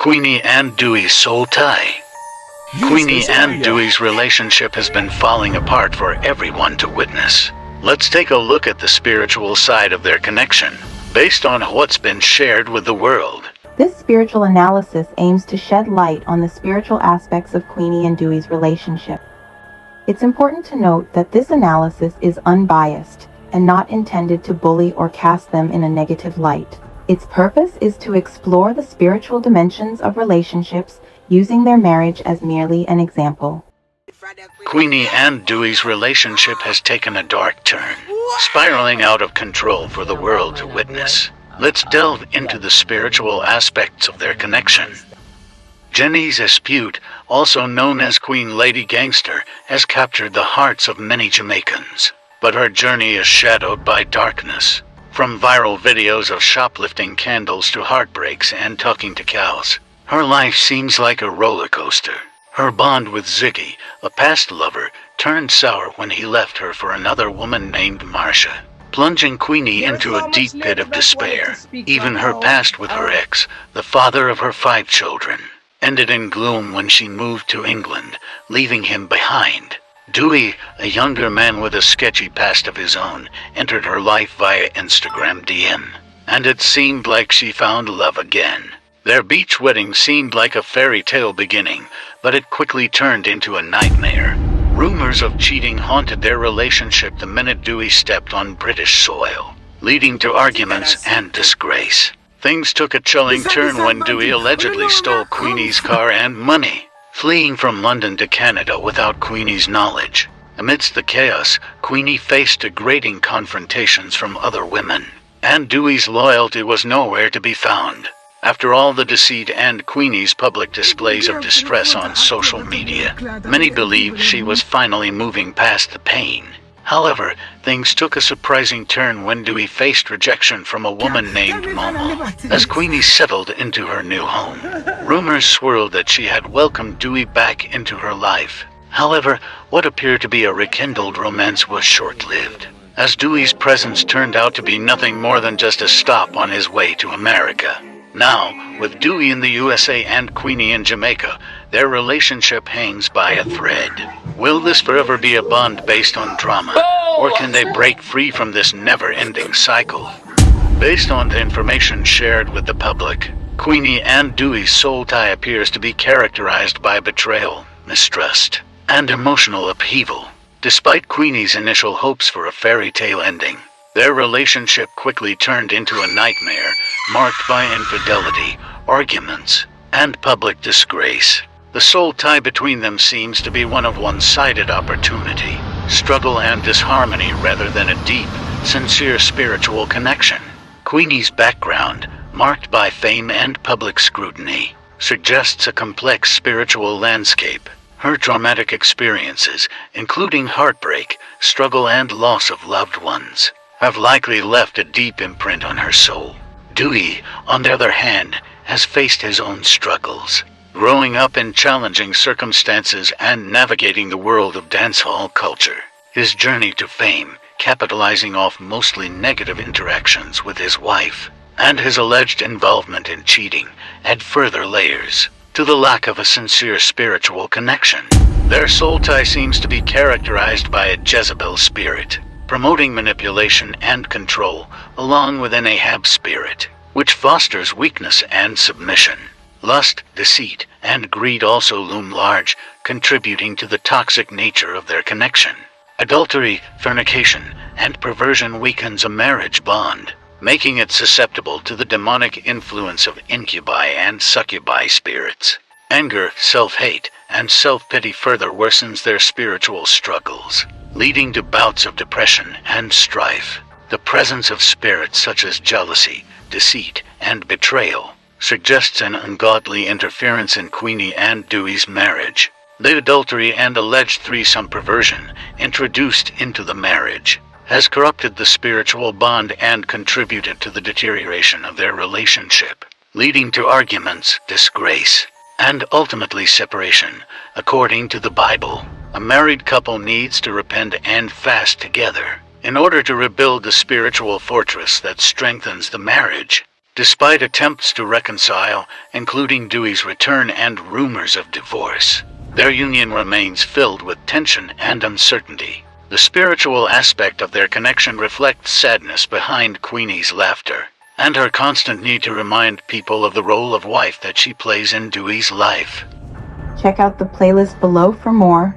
Queenie and Dewey's soul tie. Queenie and Dewey's relationship has been falling apart for everyone to witness. Let's take a look at the spiritual side of their connection, based on what's been shared with the world. This spiritual analysis aims to shed light on the spiritual aspects of Queenie and Dewey's relationship. It's important to note that this analysis is unbiased and not intended to bully or cast them in a negative light. Its purpose is to explore the spiritual dimensions of relationships using their marriage as merely an example. Queenie and Dewey's relationship has taken a dark turn, spiraling out of control for the world to witness. Let's delve into the spiritual aspects of their connection. Jenny's dispute, also known as Queen Lady Gangster, has captured the hearts of many Jamaicans. But her journey is shadowed by darkness. From viral videos of shoplifting candles to heartbreaks and talking to cows, her life seems like a roller coaster. Her bond with Ziggy, a past lover, turned sour when he left her for another woman named Marsha, plunging Queenie into a deep pit of despair. Even her past with her ex, the father of her 5 children, ended in gloom when she moved to England, leaving him behind. Dewey, a younger man with a sketchy past of his own, entered her life via Instagram DM, and it seemed like she found love again. Their beach wedding seemed like a fairy tale beginning, but it quickly turned into a nightmare. Rumors of cheating haunted their relationship the minute Dewey stepped on British soil, leading to arguments and disgrace. Things took a chilling turn when Dewey allegedly stole Queenie's car and money, fleeing from London to Canada without Queenie's knowledge. Amidst the chaos, Queenie faced degrading confrontations from other women, and Dewey's loyalty was nowhere to be found. After all the deceit and Queenie's public displays of distress on social media, many believed she was finally moving past the pain. However, things took a surprising turn when Dewey faced rejection from a woman named Momo. As Queenie settled into her new home, rumors swirled that she had welcomed Dewey back into her life. However, what appeared to be a rekindled romance was short-lived, as Dewey's presence turned out to be nothing more than just a stop on his way to America. Now, with Dewey in the USA and Queenie in Jamaica, their relationship hangs by a thread. Will this forever be a bond based on drama, or can they break free from this never-ending cycle? Based on the information shared with the public, Queenie and Dewey's soul tie appears to be characterized by betrayal, mistrust, and emotional upheaval. Despite Queenie's initial hopes for a fairy tale ending, their relationship quickly turned into a nightmare, marked by infidelity, arguments, and public disgrace. The soul tie between them seems to be one of one-sided opportunity, struggle, and disharmony rather than a deep, sincere spiritual connection. Queenie's background, marked by fame and public scrutiny, suggests a complex spiritual landscape. Her traumatic experiences, including heartbreak, struggle, and loss of loved ones, have likely left a deep imprint on her soul. Dewey, on the other hand, has faced his own struggles, growing up in challenging circumstances and navigating the world of dancehall culture. His journey to fame, capitalizing off mostly negative interactions with his wife, and his alleged involvement in cheating, add further layers to the lack of a sincere spiritual connection. Their soul tie seems to be characterized by a Jezebel spirit, promoting manipulation and control, along with an Ahab spirit, which fosters weakness and submission. Lust, deceit, and greed also loom large, contributing to the toxic nature of their connection. Adultery, fornication, and perversion weakens a marriage bond, making it susceptible to the demonic influence of incubi and succubi spirits. Anger, self-hate, and self-pity further worsens their spiritual struggles, leading to bouts of depression and strife. The presence of spirits such as jealousy, deceit, and betrayal suggests an ungodly interference in Queenie and Dewey's marriage. The adultery and alleged threesome perversion introduced into the marriage has corrupted the spiritual bond and contributed to the deterioration of their relationship, leading to arguments, disgrace, and ultimately separation. According to the Bible, a married couple needs to repent and fast together in order to rebuild the spiritual fortress that strengthens the marriage. Despite attempts to reconcile, including Dewey's return and rumors of divorce, their union remains filled with tension and uncertainty. The spiritual aspect of their connection reflects sadness behind Queenie's laughter, and her constant need to remind people of the role of wife that she plays in Dewey's life. Check out the playlist below for more